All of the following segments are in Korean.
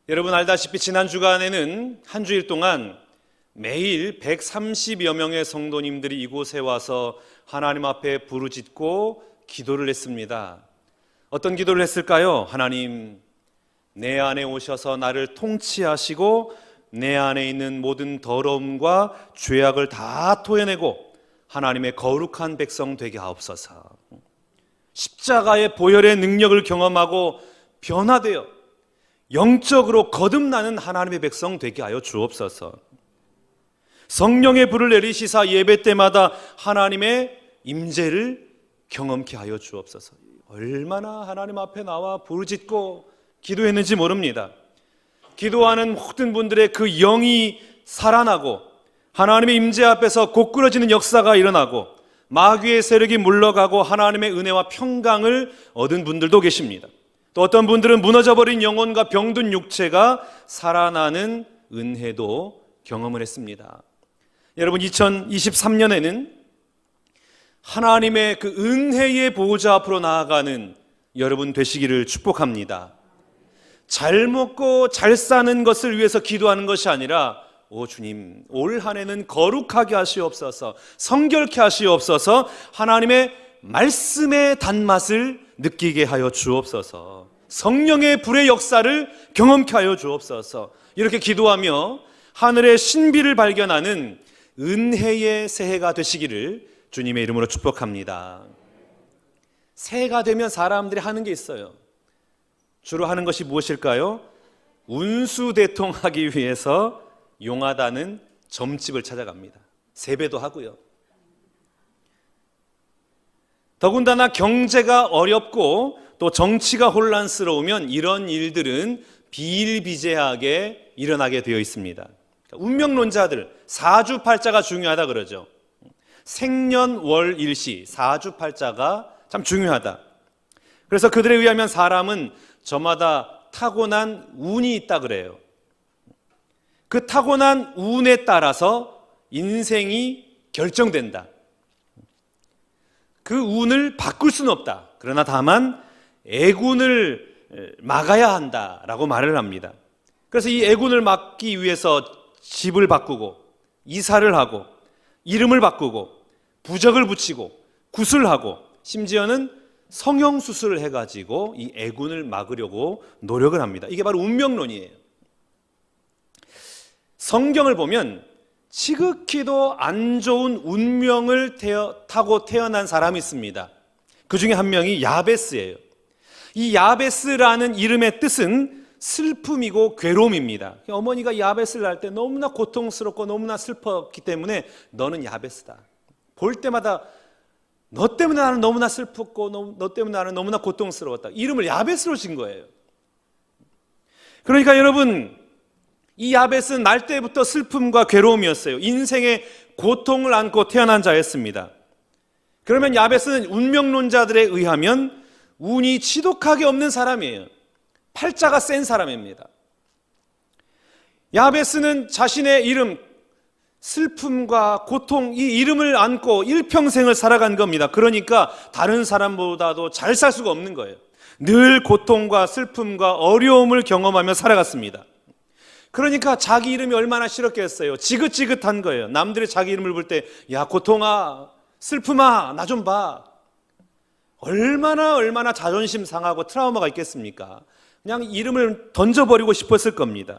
여러분 알다시피 지난 주간에는 한 주일 동안 매일 130여 명의 성도님들이 이곳에 와서 하나님 앞에 부르짖고 기도를 했습니다. 어떤 기도를 했을까요? 하나님, 내 안에 오셔서 나를 통치하시고 내 안에 있는 모든 더러움과 죄악을 다 토해내고 하나님의 거룩한 백성 되게 하옵소서. 십자가의 보혈의 능력을 경험하고 변화되어 영적으로 거듭나는 하나님의 백성 되게 하여 주옵소서. 성령의 불을 내리시사 예배 때마다 하나님의 임재를 경험케 하여 주옵소서. 얼마나 하나님 앞에 나와 부르짖고 기도했는지 모릅니다. 기도하는 모든 분들의 그 영이 살아나고 하나님의 임재 앞에서 고꾸러지는 역사가 일어나고 마귀의 세력이 물러가고 하나님의 은혜와 평강을 얻은 분들도 계십니다. 또 어떤 분들은 무너져버린 영혼과 병든 육체가 살아나는 은혜도 경험을 했습니다. 여러분 2023년에는 하나님의 그 은혜의 보호자 앞으로 나아가는 여러분 되시기를 축복합니다. 잘 먹고 잘 사는 것을 위해서 기도하는 것이 아니라 오 주님, 올 한 해는 거룩하게 하시옵소서, 성결케 하시옵소서, 하나님의 말씀의 단맛을 느끼게 하여 주옵소서, 성령의 불의 역사를 경험케 하여 주옵소서, 이렇게 기도하며 하늘의 신비를 발견하는 은혜의 새해가 되시기를 주님의 이름으로 축복합니다. 새해가 되면 사람들이 하는 게 있어요. 주로 하는 것이 무엇일까요? 운수대통하기 위해서 용하다는 점집을 찾아갑니다. 세배도 하고요. 더군다나 경제가 어렵고 또 정치가 혼란스러우면 이런 일들은 비일비재하게 일어나게 되어 있습니다. 운명론자들, 사주팔자가 중요하다 그러죠. 생년월일시, 사주팔자가 참 중요하다. 그래서 그들에 의하면 사람은 저마다 타고난 운이 있다 그래요. 그 타고난 운에 따라서 인생이 결정된다. 그 운을 바꿀 수는 없다. 그러나 다만 애군을 막아야 한다라고 말을 합니다. 그래서 이 애군을 막기 위해서 집을 바꾸고 이사를 하고 이름을 바꾸고 부적을 붙이고 구슬하고 심지어는 성형수술을 해가지고 이 애군을 막으려고 노력을 합니다. 이게 바로 운명론이에요. 성경을 보면 지극히도 안 좋은 운명을 타고 태어난 사람이 있습니다. 그 중에 한 명이 야베스예요. 이 야베스라는 이름의 뜻은 슬픔이고 괴로움입니다. 어머니가 야베스를 낳을 때 너무나 고통스럽고 너무나 슬펐기 때문에 너는 야베스다. 볼 때마다 너 때문에 나는 너무나 슬펐고 너 때문에 나는 너무나 고통스러웠다. 이름을 야베스로 진 거예요. 그러니까 여러분, 이 야벳은 날 때부터 슬픔과 괴로움이었어요. 인생의 고통을 안고 태어난 자였습니다. 그러면 야벳은 운명론자들에 의하면 운이 지독하게 없는 사람이에요. 팔자가 센 사람입니다. 야벳은 자신의 이름, 슬픔과 고통, 이 이름을 안고 일평생을 살아간 겁니다. 그러니까 다른 사람보다도 잘 살 수가 없는 거예요. 늘 고통과 슬픔과 어려움을 경험하며 살아갔습니다. 그러니까 자기 이름이 얼마나 싫었겠어요. 지긋지긋한 거예요. 남들이 자기 이름을 볼 때 야 고통아, 슬픔아, 나 좀 봐. 얼마나 자존심 상하고 트라우마가 있겠습니까? 그냥 이름을 던져버리고 싶었을 겁니다.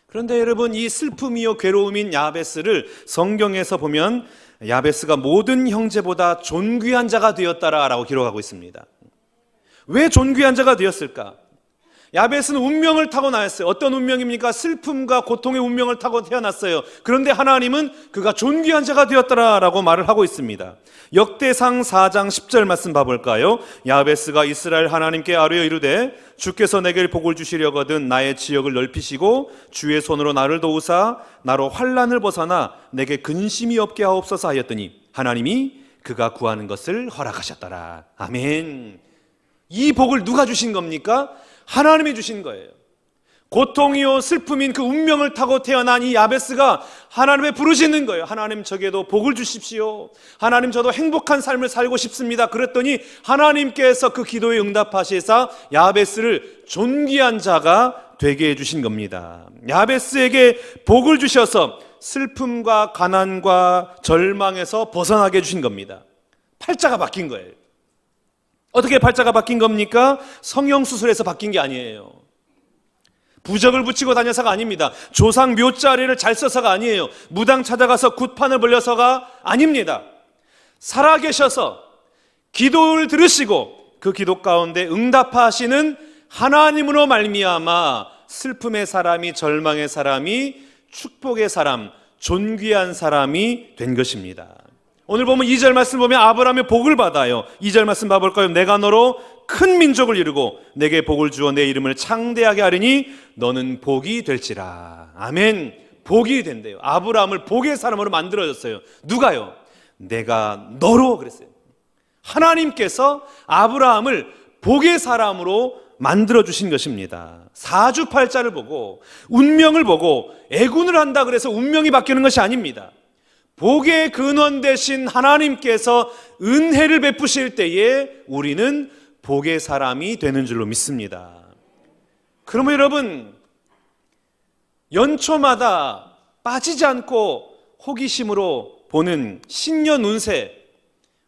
그런데 여러분, 이 슬픔이요 괴로움인 야베스를 성경에서 보면 야베스가 모든 형제보다 존귀한 자가 되었다라고 기록하고 있습니다. 왜 존귀한 자가 되었을까? 야벳은 운명을 타고 나왔어요. 어떤 운명입니까? 슬픔과 고통의 운명을 타고 태어났어요. 그런데 하나님은 그가 존귀한 자가 되었더라라고 말을 하고 있습니다. 역대상 4장 10절 말씀 봐볼까요? 야벳스가 이스라엘 하나님께 아뢰어 이르되 주께서 내게 복을 주시려거든 나의 지역을 넓히시고 주의 손으로 나를 도우사 나로 환난을 벗어나 내게 근심이 없게 하옵소서 하였더니 하나님이 그가 구하는 것을 허락하셨더라. 아멘. 이 복을 누가 주신 겁니까? 하나님이 주신 거예요. 고통이요 슬픔인 그 운명을 타고 태어난 이 야베스가 하나님의 부르시는 거예요. 하나님, 저에게도 복을 주십시오. 하나님, 저도 행복한 삶을 살고 싶습니다. 그랬더니 하나님께서 그 기도에 응답하시사 야베스를 존귀한 자가 되게 해주신 겁니다. 야베스에게 복을 주셔서 슬픔과 가난과 절망에서 벗어나게 해주신 겁니다. 팔자가 바뀐 거예요. 어떻게 팔자가 바뀐 겁니까? 성형수술에서 바뀐 게 아니에요. 부적을 붙이고 다녀서가 아닙니다. 조상 묘자리를 잘 써서가 아니에요. 무당 찾아가서 굿판을 벌려서가 아닙니다. 살아계셔서 기도를 들으시고 그 기도 가운데 응답하시는 하나님으로 말미암아 슬픔의 사람이, 절망의 사람이, 축복의 사람, 존귀한 사람이 된 것입니다. 오늘 보면 2절 말씀 보면 아브라함의 복을 받아요. 2절 말씀 봐볼까요? 내가 너로 큰 민족을 이루고 내게 복을 주어 내 이름을 창대하게 하리니 너는 복이 될지라. 아멘. 복이 된대요. 아브라함을 복의 사람으로 만들어졌어요. 누가요? 내가 너로 그랬어요. 하나님께서 아브라함을 복의 사람으로 만들어주신 것입니다. 사주팔자를 보고 운명을 보고 애군을 한다 그래서 운명이 바뀌는 것이 아닙니다. 복의 근원 되신 하나님께서 은혜를 베푸실 때에 우리는 복의 사람이 되는 줄로 믿습니다. 그러면 여러분, 연초마다 빠지지 않고 호기심으로 보는 신년 운세,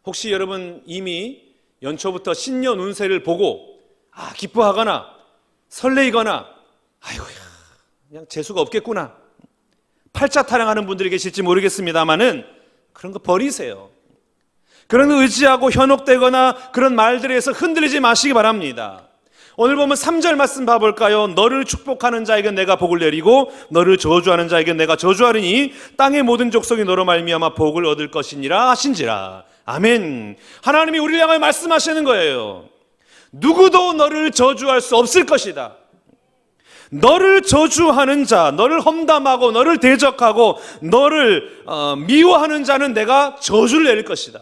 혹시 여러분 이미 연초부터 신년 운세를 보고 기뻐하거나 설레이거나 아이고야 그냥 재수가 없겠구나, 팔자 타령하는 분들이 계실지 모르겠습니다만은 그런 거 버리세요. 그런 거 의지하고 현혹되거나 그런 말들에서 흔들리지 마시기 바랍니다. 오늘 보면 3절 말씀 봐볼까요? 너를 축복하는 자에게 내가 복을 내리고 너를 저주하는 자에게 내가 저주하리니 땅의 모든 족속이 너로 말미암아 복을 얻을 것이니라 하신지라. 아멘. 하나님이 우리를 향하여 말씀하시는 거예요. 누구도 너를 저주할 수 없을 것이다. 너를 저주하는 자, 너를 험담하고 너를 대적하고 너를 미워하는 자는 내가 저주를 내릴 것이다.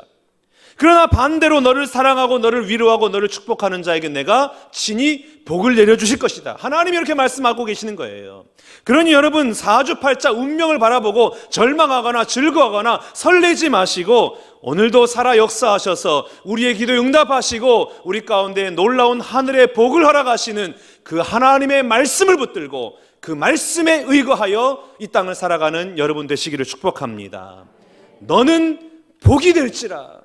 그러나 반대로 너를 사랑하고 너를 위로하고 너를 축복하는 자에게 내가 친히 복을 내려주실 것이다. 하나님이 이렇게 말씀하고 계시는 거예요. 그러니 여러분, 사주팔자 운명을 바라보고 절망하거나 즐거워하거나 설레지 마시고 오늘도 살아 역사하셔서 우리의 기도에 응답하시고 우리 가운데 놀라운 하늘의 복을 허락하시는 그 하나님의 말씀을 붙들고 그 말씀에 의거하여 이 땅을 살아가는 여러분 되시기를 축복합니다. 너는 복이 될지라,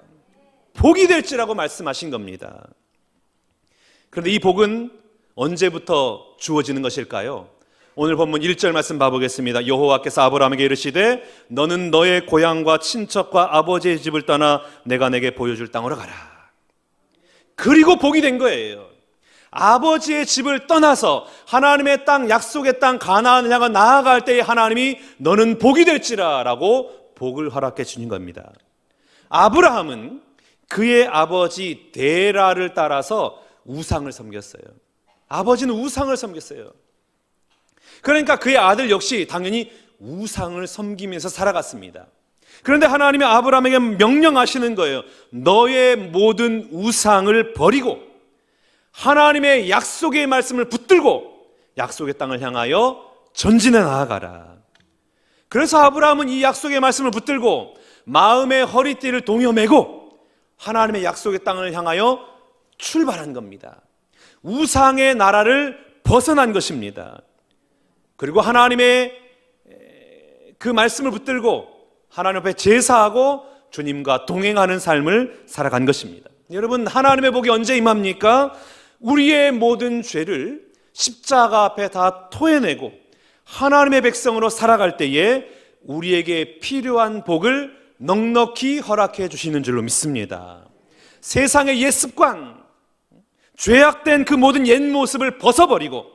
복이 될지라고 말씀하신 겁니다. 그런데 이 복은 언제부터 주어지는 것일까요? 오늘 본문 1절 말씀 봐보겠습니다. 여호와께서 아브라함에게 이르시되 너는 너의 고향과 친척과 아버지의 집을 떠나 내가 내게 보여줄 땅으로 가라. 그리고 복이 된 거예요. 아버지의 집을 떠나서 하나님의 땅, 약속의 땅 가나안을 향해 나아갈 때에 하나님이 너는 복이 될지라 라고 복을 허락해 주신 겁니다. 아브라함은 그의 아버지 데라를 따라서 우상을 섬겼어요. 아버지는 우상을 섬겼어요. 그러니까 그의 아들 역시 당연히 우상을 섬기면서 살아갔습니다. 그런데 하나님이 아브라함에게 명령하시는 거예요. 너의 모든 우상을 버리고 하나님의 약속의 말씀을 붙들고 약속의 땅을 향하여 전진해 나아가라. 그래서 아브라함은 이 약속의 말씀을 붙들고 마음의 허리띠를 동여매고 하나님의 약속의 땅을 향하여 출발한 겁니다. 우상의 나라를 벗어난 것입니다. 그리고 하나님의 그 말씀을 붙들고 하나님 앞에 제사하고 주님과 동행하는 삶을 살아간 것입니다. 여러분, 하나님의 복이 언제 임합니까? 우리의 모든 죄를 십자가 앞에 다 토해내고 하나님의 백성으로 살아갈 때에 우리에게 필요한 복을 넉넉히 허락해 주시는 줄로 믿습니다. 세상의 옛 습관, 죄악된 그 모든 옛 모습을 벗어버리고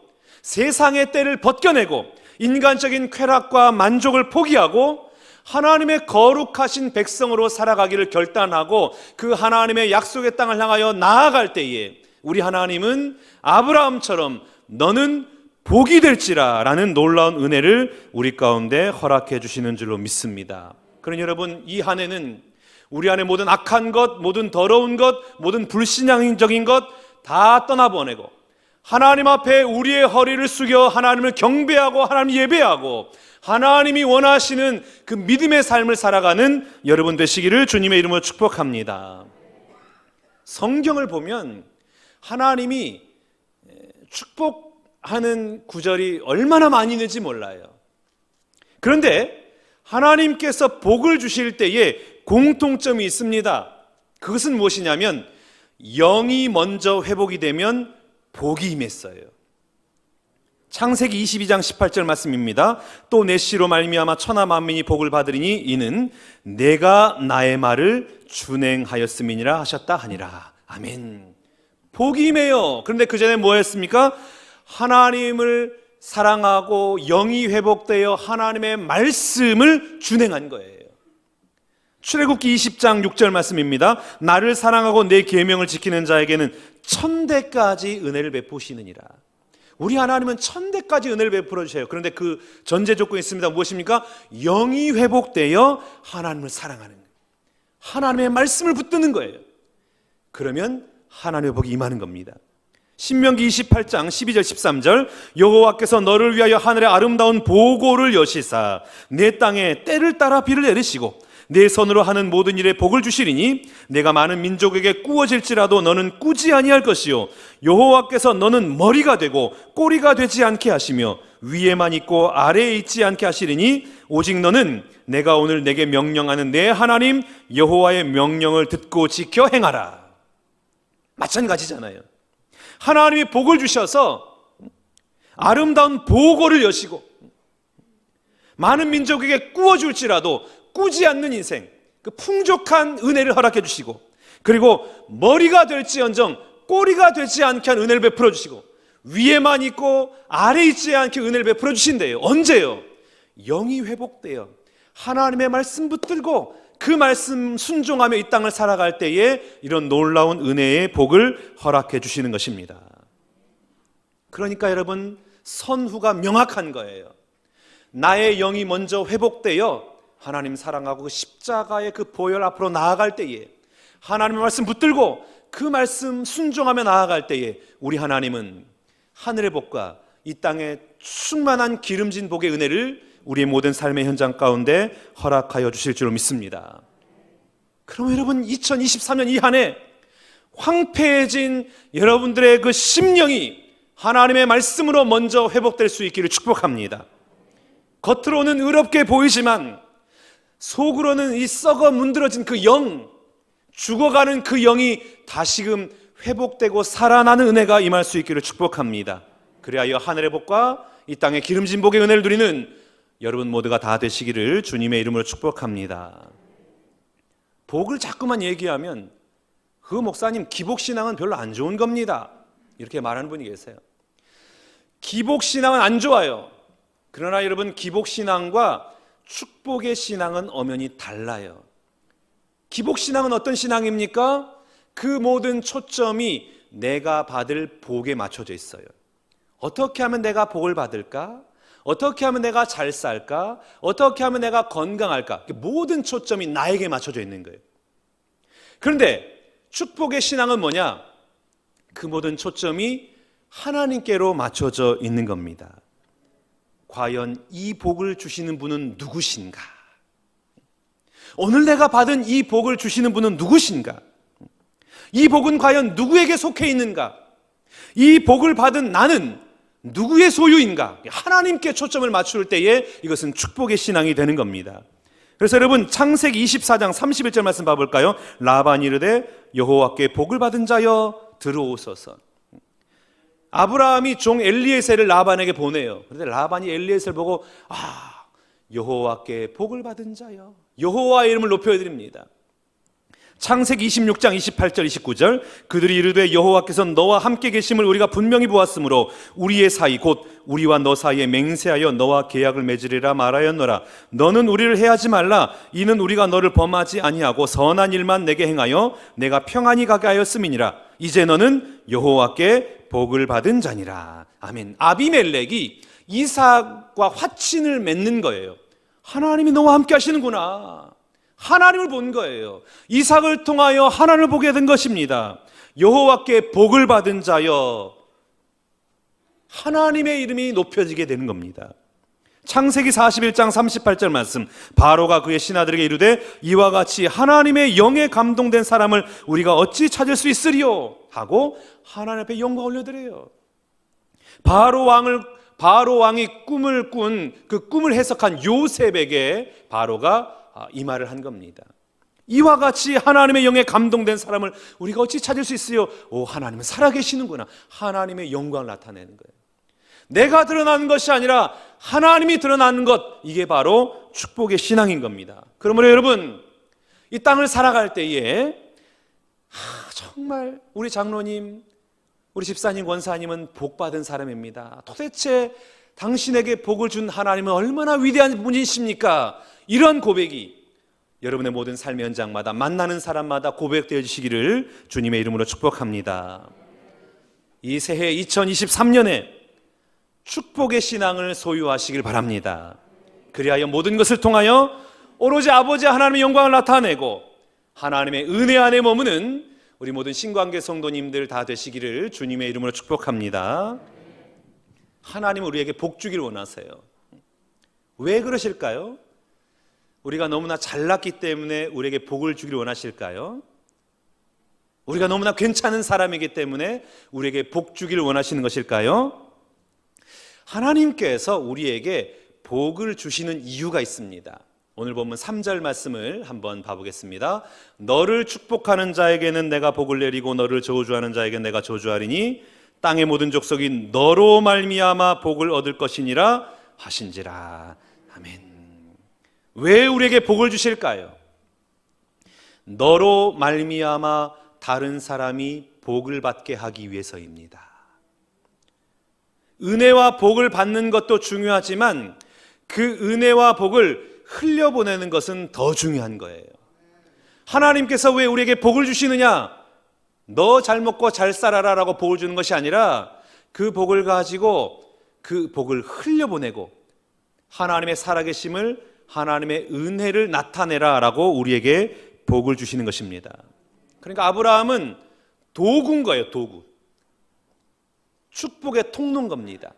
세상의 때를 벗겨내고 인간적인 쾌락과 만족을 포기하고 하나님의 거룩하신 백성으로 살아가기를 결단하고 그 하나님의 약속의 땅을 향하여 나아갈 때에 우리 하나님은 아브라함처럼 너는 복이 될지라 라는 놀라운 은혜를 우리 가운데 허락해 주시는 줄로 믿습니다. 그러니 여러분, 이 한 해는 우리 안에 모든 악한 것, 모든 더러운 것, 모든 불신앙적인 것 다 떠나보내고 하나님 앞에 우리의 허리를 숙여 하나님을 경배하고 하나님 예배하고 하나님이 원하시는 그 믿음의 삶을 살아가는 여러분 되시기를 주님의 이름으로 축복합니다. 성경을 보면 하나님이 축복 하는 구절이 얼마나 많이 있는지 몰라요. 그런데 하나님께서 복을 주실 때에 공통점이 있습니다. 그것은 무엇이냐면 영이 먼저 회복이 되면 복이 임했어요. 창세기 22장 18절 말씀입니다. 또 내 씨로 말미암아 천하 만민이 복을 받으리니 이는 내가 나의 말을 준행하였음이니라 하셨다 하니라. 아멘. 복이 임해요. 그런데 그 전에 뭐 했습니까? 하나님을 사랑하고 영이 회복되어 하나님의 말씀을 준행한 거예요. 출애굽기 20장 6절 말씀입니다. 나를 사랑하고 내 계명을 지키는 자에게는 천대까지 은혜를 베푸시느니라. 우리 하나님은 천대까지 은혜를 베풀어 주세요. 그런데 그 전제 조건이 있습니다. 무엇입니까? 영이 회복되어 하나님을 사랑하는 거예요. 하나님의 말씀을 붙드는 거예요. 그러면 하나님의 복이 임하는 겁니다. 신명기 28장 12절 13절 여호와께서 너를 위하여 하늘의 아름다운 보고를 여시사 내 땅에 때를 따라 비를 내리시고 내 손으로 하는 모든 일에 복을 주시리니 내가 많은 민족에게 꾸어질지라도 너는 꾸지 아니할 것이요 여호와께서 너는 머리가 되고 꼬리가 되지 않게 하시며 위에만 있고 아래에 있지 않게 하시리니 오직 너는 내가 오늘 내게 명령하는 내 하나님 여호와의 명령을 듣고 지켜 행하라. 마찬가지잖아요. 하나님이 복을 주셔서 아름다운 보고를 여시고 많은 민족에게 꾸어줄지라도 꾸지 않는 인생, 그 풍족한 은혜를 허락해 주시고 그리고 머리가 될지언정 꼬리가 되지 않게 한 은혜를 베풀어 주시고 위에만 있고 아래에 있지 않게 은혜를 베풀어 주신대요. 언제요? 영이 회복되어 하나님의 말씀 붙들고 그 말씀 순종하며 이 땅을 살아갈 때에 이런 놀라운 은혜의 복을 허락해 주시는 것입니다. 그러니까 여러분 선후가 명확한 거예요. 나의 영이 먼저 회복되어 하나님 사랑하고 그 십자가의 그 보혈 앞으로 나아갈 때에 하나님의 말씀 붙들고 그 말씀 순종하며 나아갈 때에 우리 하나님은 하늘의 복과 이 땅에 충만한 기름진 복의 은혜를 우리의 모든 삶의 현장 가운데 허락하여 주실 줄 믿습니다. 그럼 여러분 2023년 이 한 해 황폐해진 여러분들의 그 심령이 하나님의 말씀으로 먼저 회복될 수 있기를 축복합니다. 겉으로는 의롭게 보이지만 속으로는 이 썩어 문드러진 그 영, 죽어가는 그 영이 다시금 회복되고 살아나는 은혜가 임할 수 있기를 축복합니다. 그리하여 하늘의 복과 이 땅의 기름진 복의 은혜를 누리는 여러분 모두가 다 되시기를 주님의 이름으로 축복합니다. 복을 자꾸만 얘기하면 그 목사님 기복신앙은 별로 안 좋은 겁니다, 이렇게 말하는 분이 계세요. 기복신앙은 안 좋아요. 그러나 여러분 기복신앙과 축복의 신앙은 엄연히 달라요. 기복신앙은 어떤 신앙입니까? 그 모든 초점이 내가 받을 복에 맞춰져 있어요. 어떻게 하면 내가 복을 받을까? 어떻게 하면 내가 잘 살까? 어떻게 하면 내가 건강할까? 모든 초점이 나에게 맞춰져 있는 거예요. 그런데 축복의 신앙은 뭐냐? 그 모든 초점이 하나님께로 맞춰져 있는 겁니다. 과연 이 복을 주시는 분은 누구신가? 오늘 내가 받은 이 복을 주시는 분은 누구신가? 이 복은 과연 누구에게 속해 있는가? 이 복을 받은 나는 누구의 소유인가? 하나님께 초점을 맞출 때에 이것은 축복의 신앙이 되는 겁니다. 그래서 여러분 창세기 24장 31절 말씀 봐볼까요? 라반이 이르되 여호와께 복을 받은 자여 들어오소서. 아브라함이 종 엘리에셀을 라반에게 보내요. 그런데 라반이 엘리에셀을 보고 여호와께 복을 받은 자여, 여호와의 이름을 높여드립니다. 창세기 26장 28절 29절 그들이 이르되 여호와께서 너와 함께 계심을 우리가 분명히 보았으므로 우리의 사이 곧 우리와 너 사이에 맹세하여 너와 계약을 맺으리라 말하였노라. 너는 우리를 해하지 말라. 이는 우리가 너를 범하지 아니하고 선한 일만 내게 행하여 내가 평안히 가게 하였음이니라. 이제 너는 여호와께 복을 받은 자니라. 아멘. 아비멜렉이 이삭과 화친을 맺는 거예요. 하나님이 너와 함께 하시는구나. 하나님을 본 거예요. 이삭을 통하여 하나님을 보게 된 것입니다. 여호와께 복을 받은 자여, 하나님의 이름이 높여지게 되는 겁니다. 창세기 41장 38절 말씀, 바로가 그의 신하들에게 이르되 이와 같이 하나님의 영에 감동된 사람을 우리가 어찌 찾을 수 있으리요? 하고 하나님 앞에 영광 올려드려요. 바로 왕이 꿈을 꾼 그 꿈을 해석한 요셉에게 바로가 이 말을 한 겁니다. 이와 같이 하나님의 영에 감동된 사람을 우리가 어찌 찾을 수 있어요? 오, 하나님은 살아계시는구나. 하나님의 영광을 나타내는 거예요. 내가 드러나는 것이 아니라 하나님이 드러나는 것, 이게 바로 축복의 신앙인 겁니다. 그러므로 여러분, 이 땅을 살아갈 때에 정말 우리 장로님, 우리 집사님, 권사님은 복받은 사람입니다. 도대체 당신에게 복을 준 하나님은 얼마나 위대한 분이십니까? 이런 고백이 여러분의 모든 삶의 현장마다 만나는 사람마다 고백되어 주시기를 주님의 이름으로 축복합니다. 이 새해 2023년에 축복의 신앙을 소유하시길 바랍니다. 그리하여 모든 것을 통하여 오로지 아버지 하나님의 영광을 나타내고 하나님의 은혜 안에 머무는 우리 모든 신관계 성도님들 다 되시기를 주님의 이름으로 축복합니다. 하나님은 우리에게 복 주기를 원하세요. 왜 그러실까요? 우리가 너무나 잘났기 때문에 우리에게 복을 주기를 원하실까요? 우리가 너무나 괜찮은 사람이기 때문에 우리에게 복 주기를 원하시는 것일까요? 하나님께서 우리에게 복을 주시는 이유가 있습니다. 오늘 본문 3절 말씀을 한번 봐보겠습니다. 너를 축복하는 자에게는 내가 복을 내리고 너를 저주하는 자에게는 내가 저주하리니 땅의 모든 족속이 너로 말미암아 복을 얻을 것이니라 하신지라. 아멘. 왜 우리에게 복을 주실까요? 너로 말미암아 다른 사람이 복을 받게 하기 위해서입니다. 은혜와 복을 받는 것도 중요하지만 그 은혜와 복을 흘려보내는 것은 더 중요한 거예요. 하나님께서 왜 우리에게 복을 주시느냐? 너 잘 먹고 잘 살아라 라고 복을 주는 것이 아니라 그 복을 가지고 그 복을 흘려보내고 하나님의 살아계심을, 하나님의 은혜를 나타내라 라고 우리에게 복을 주시는 것입니다. 그러니까 아브라함은 도구인 거예요. 도구. 축복의 통로인 겁니다.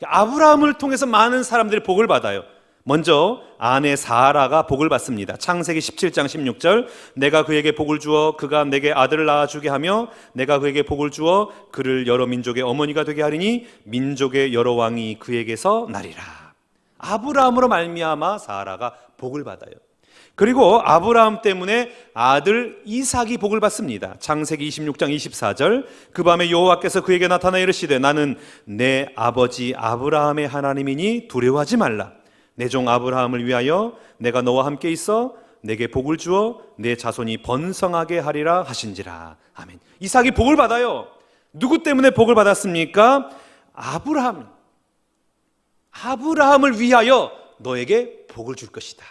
아브라함을 통해서 많은 사람들이 복을 받아요. 먼저 아내 사라가 복을 받습니다. 창세기 17장 16절 내가 그에게 복을 주어 그가 내게 아들을 낳아주게 하며 내가 그에게 복을 주어 그를 여러 민족의 어머니가 되게 하리니 민족의 여러 왕이 그에게서 나리라. 아브라함으로 말미암아 사라가 복을 받아요. 그리고 아브라함 때문에 아들 이삭이 복을 받습니다. 창세기 26장 24절 그 밤에 여호와께서 그에게 나타나 이르시되 나는 내 아버지 아브라함의 하나님이니 두려워하지 말라. 내 종 아브라함을 위하여 내가 너와 함께 있어 내게 복을 주어 내 자손이 번성하게 하리라 하신지라. 아멘. 이삭이 복을 받아요. 누구 때문에 복을 받았습니까? 아브라함을 위하여 너에게 복을 줄 것이다.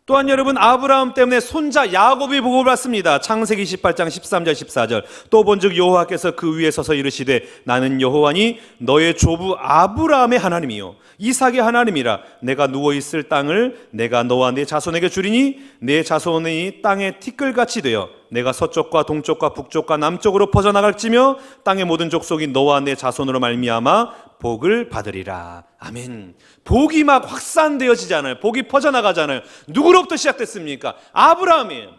또한 여러분, 아브라함 때문에 손자 야곱이 복을 받습니다. 창세기 28장 13절 14절 또 본즉 여호와께서 그 위에 서서 이르시되 나는 여호와니 너의 조부 아브라함의 하나님이요 이삭의 하나님이라. 내가 누워있을 땅을 내가 너와 내 자손에게 주리니 내 자손이 땅의 티끌같이 되어 내가 서쪽과 동쪽과 북쪽과 남쪽으로 퍼져나갈지며 땅의 모든 족속이 너와 내 자손으로 말미암아 복을 받으리라. 아멘. 복이 막 확산되어지잖아요. 복이 퍼져나가잖아요. 누구로부터 시작됐습니까? 아브라함이에요.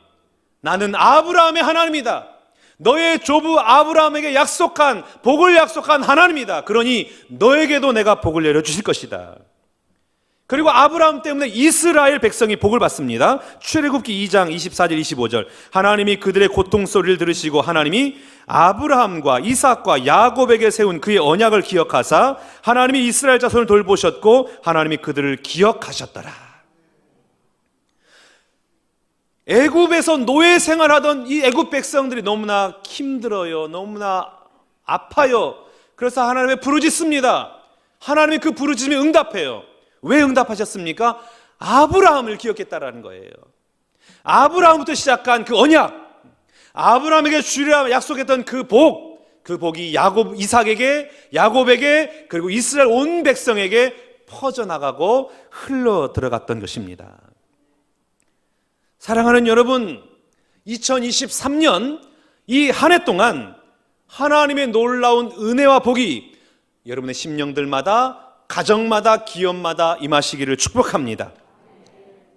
나는 아브라함의 하나님이다. 너의 조부 아브라함에게 약속한 복을 약속한 하나님이다. 그러니 너에게도 내가 복을 내려주실 것이다. 그리고 아브라함 때문에 이스라엘 백성이 복을 받습니다. 출애굽기 2장 24절 25절 하나님이 그들의 고통소리를 들으시고 하나님이 아브라함과 이삭과 야곱에게 세운 그의 언약을 기억하사 하나님이 이스라엘 자손을 돌보셨고 하나님이 그들을 기억하셨더라. 애굽에서 노예 생활하던 이 애굽 백성들이 너무나 힘들어요. 너무나 아파요. 그래서 하나님의 부르짖습니다. 하나님이 그 부르짖음에 응답해요. 왜 응답하셨습니까? 아브라함을 기억했다라는 거예요. 아브라함부터 시작한 그 언약, 아브라함에게 주리라 약속했던 그 복이 이삭에게, 야곱에게, 그리고 이스라엘 온 백성에게 퍼져나가고 흘러 들어갔던 것입니다. 사랑하는 여러분, 2023년 이 한 해 동안 하나님의 놀라운 은혜와 복이 여러분의 심령들마다, 가정마다, 기업마다 임하시기를 축복합니다.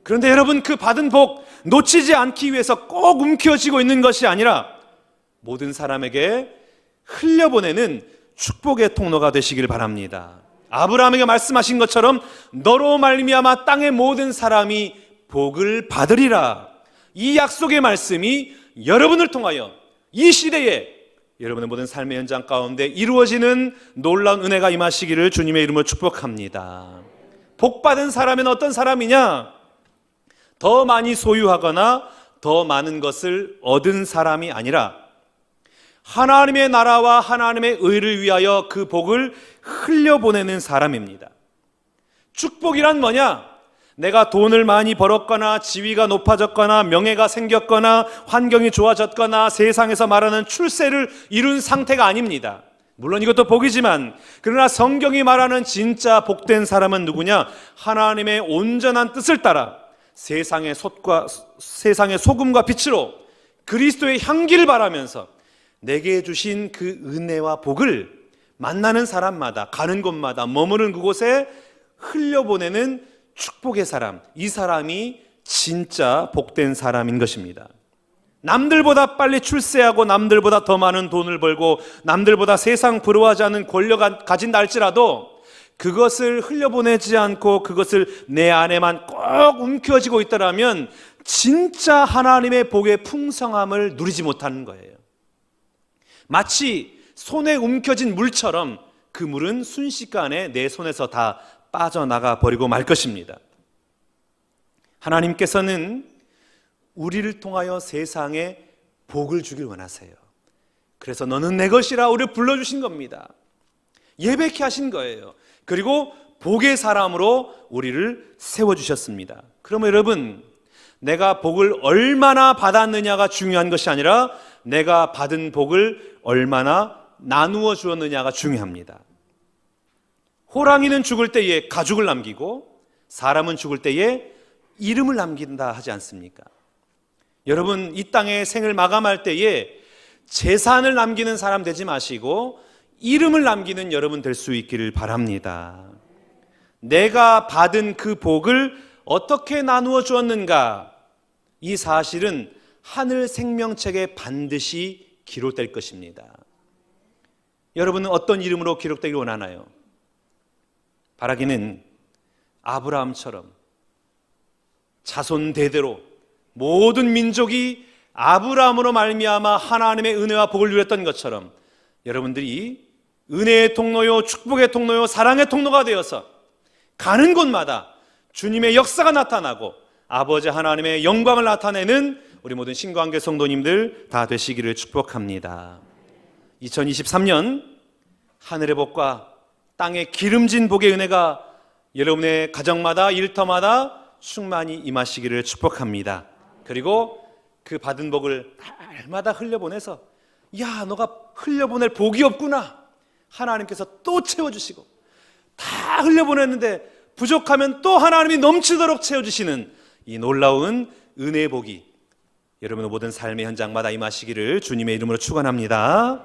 그런데 여러분, 그 받은 복 놓치지 않기 위해서 꼭 움켜쥐고 있는 것이 아니라 모든 사람에게 흘려보내는 축복의 통로가 되시길 바랍니다. 아브라함에게 말씀하신 것처럼 너로 말미암아 땅의 모든 사람이 복을 받으리라. 이 약속의 말씀이 여러분을 통하여 이 시대에 여러분의 모든 삶의 현장 가운데 이루어지는 놀라운 은혜가 임하시기를 주님의 이름으로 축복합니다. 복받은 사람은 어떤 사람이냐? 더 많이 소유하거나 더 많은 것을 얻은 사람이 아니라 하나님의 나라와 하나님의 의를 위하여 그 복을 흘려보내는 사람입니다. 축복이란 뭐냐? 내가 돈을 많이 벌었거나 지위가 높아졌거나 명예가 생겼거나 환경이 좋아졌거나 세상에서 말하는 출세를 이룬 상태가 아닙니다. 물론 이것도 복이지만, 그러나 성경이 말하는 진짜 복된 사람은 누구냐? 하나님의 온전한 뜻을 따라 세상의 소금과 빛으로 그리스도의 향기를 바라면서 내게 주신 그 은혜와 복을 만나는 사람마다, 가는 곳마다, 머무는 그곳에 흘려보내는 축복의 사람, 이 사람이 진짜 복된 사람인 것입니다. 남들보다 빨리 출세하고 남들보다 더 많은 돈을 벌고 남들보다 세상 부러워하지 않는 권력을 가진다 할지라도 그것을 흘려보내지 않고 그것을 내 안에만 꼭 움켜쥐고 있더라면 진짜 하나님의 복의 풍성함을 누리지 못하는 거예요. 마치 손에 움켜진 물처럼 그 물은 순식간에 내 손에서 다 빠져나가 버리고 말 것입니다. 하나님께서는 우리를 통하여 세상에 복을 주길 원하세요. 그래서 너는 내 것이라 우리를 불러주신 겁니다. 예배케 하신 거예요. 그리고 복의 사람으로 우리를 세워주셨습니다. 그러면 여러분, 내가 복을 얼마나 받았느냐가 중요한 것이 아니라 내가 받은 복을 얼마나 나누어 주었느냐가 중요합니다. 호랑이는 죽을 때에 가죽을 남기고 사람은 죽을 때에 이름을 남긴다 하지 않습니까? 여러분, 이 땅의 생을 마감할 때에 재산을 남기는 사람 되지 마시고 이름을 남기는 여러분 될 수 있기를 바랍니다. 내가 받은 그 복을 어떻게 나누어 주었는가? 이 사실은 하늘 생명책에 반드시 기록될 것입니다. 여러분은 어떤 이름으로 기록되길 원하나요? 바라기는 아브라함처럼 자손 대대로 모든 민족이 아브라함으로 말미암아 하나님의 은혜와 복을 누렸던 것처럼 여러분들이 은혜의 통로요, 축복의 통로요, 사랑의 통로가 되어서 가는 곳마다 주님의 역사가 나타나고 아버지 하나님의 영광을 나타내는 우리 모든 신광계 성도님들 다 되시기를 축복합니다. 2023년 하늘의 복과 땅의 기름진 복의 은혜가 여러분의 가정마다 일터마다 충만히 임하시기를 축복합니다. 그리고 그 받은 복을 날마다 흘려보내서 야, 너가 흘려보낼 복이 없구나. 하나님께서 또 채워주시고 다 흘려보냈는데 부족하면 또 하나님이 넘치도록 채워주시는 이 놀라운 은혜의 복이 여러분의 모든 삶의 현장마다 임하시기를 주님의 이름으로 축원합니다.